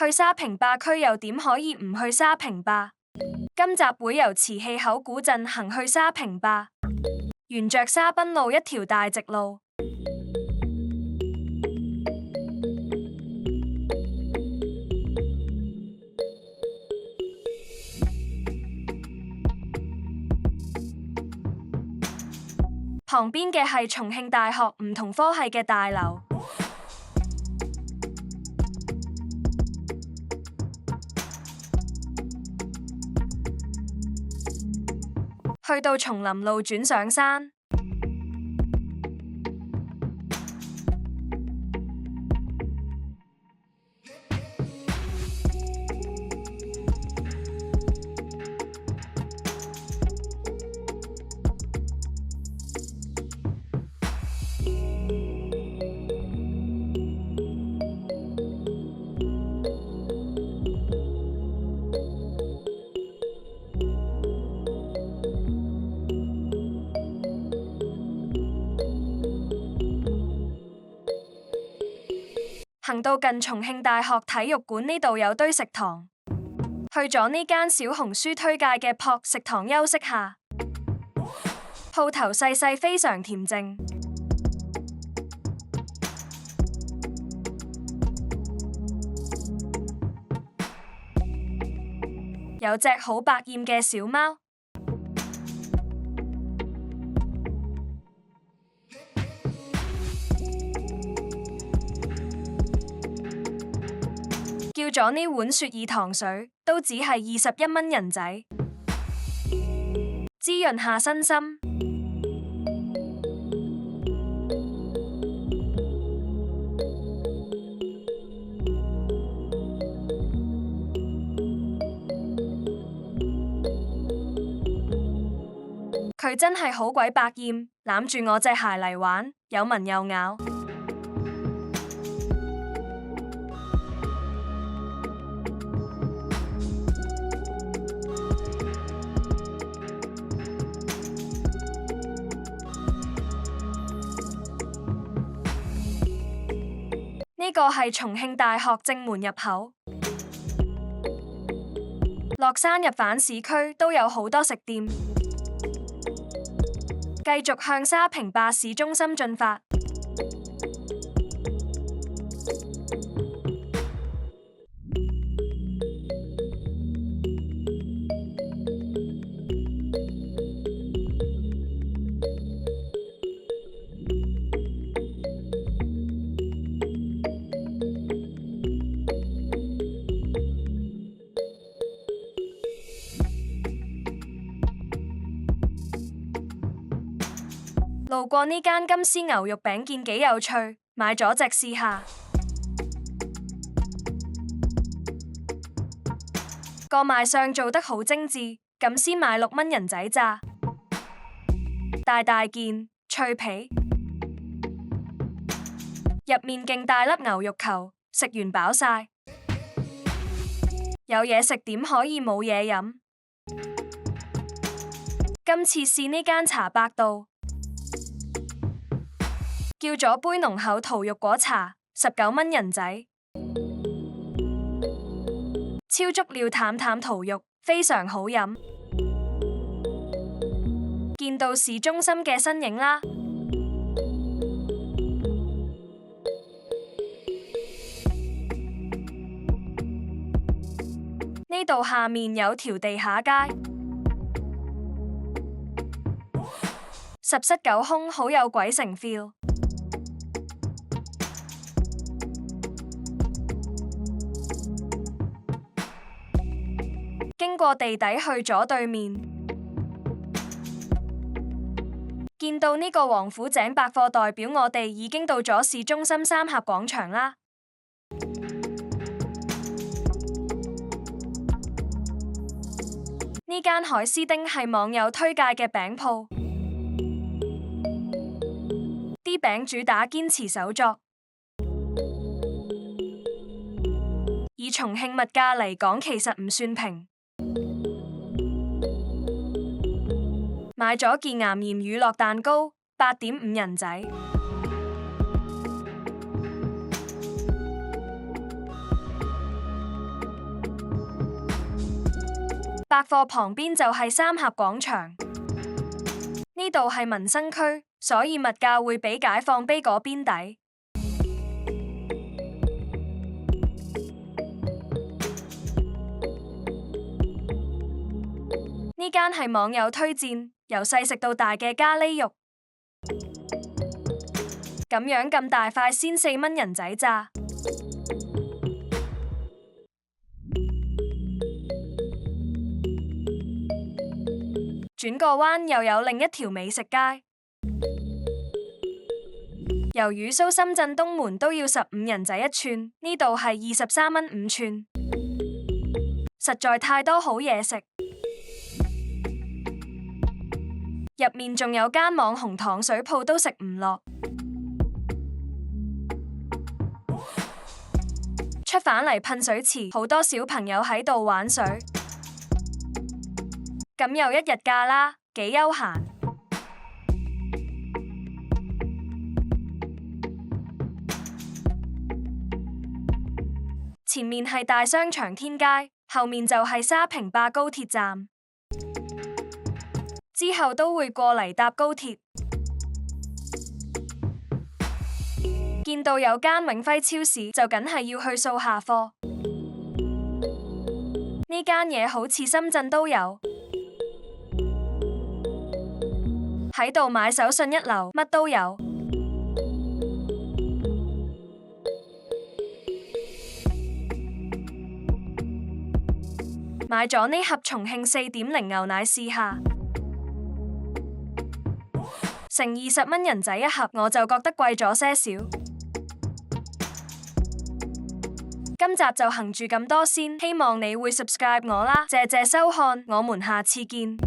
去沙坪壩區又點可以唔去沙坪壩？今集會由慈禧口古鎮行去沙坪壩，沿着沙濱路一條大直路。旁邊嘅係重慶大學唔同科系嘅大樓。去到松林路轉上山，行到近重慶大學體育館呢度有堆食堂，去咗呢間小紅書推介嘅樸食堂休息下。鋪頭細細非常恬靜，有隻好百厭嘅小貓。叫咗呢碗雪耳糖水，都只係21蚊人仔，滋潤下身心。佢真係好鬼百厭，攬住我隻鞋嚟玩，有聞又咬。呢個係重慶大學正門入口，落山入返市區都有好多食店。繼續向沙坪壩市中心進發，路過呢間金絲牛肉餅見幾有趣，買咗隻試下。個賣相做得好精緻，咁先買6蚊人仔咋，大大件，脆皮，入面勁大粒牛肉球，食完飽晒。有嘢食點可以冇嘢飲？今次試呢間茶百道。叫咗杯濃厚桃肉果茶，19蚊人仔，超足料淡淡桃肉，非常好飲。見到市中心嘅身影啦，呢度下面有條地下街，十室九空，好有鬼城 feel。經過地底去咗對面，見到呢個王府井百貨，代表我哋已經到咗市中心三峽廣場啦。呢間海絲丁係網友推介嘅餅鋪，啲餅主打堅持手作，以重慶物價嚟講，其實唔算平。買咗件岩鹽乳酪蛋糕，8.5人仔。百貨旁邊就係三峽廣場，呢度係民生區，所以物價會比解放碑嗰邊抵。呢間係網友推薦，由細食到大嘅咖喱肉，咁樣咁大塊先4蚊人仔咋。轉個彎又有另一條美食街，魷魚酥深圳東門都要15人仔一串，呢度係23蚊5串，實在太多好嘢食。入面仲有間網紅糖水鋪都食唔落。出返嚟噴水池，好多小朋友喺度玩水，咁又一日假啦，幾悠閒。前面係大商場天街，後面就係沙坪壩高鐵站，之後都會過嚟搭高鐵。見到有間永輝超市，就梗係要去掃下貨。呢間嘢好似深圳都有，喺度買手信一流，乜都有。買咗呢盒重慶4.0牛奶試下，成20蚊人仔一盒，我就覺得貴咗些少。今集就行住咁多先，希望你會 subscribe 我啦，謝謝收看，我們下次見。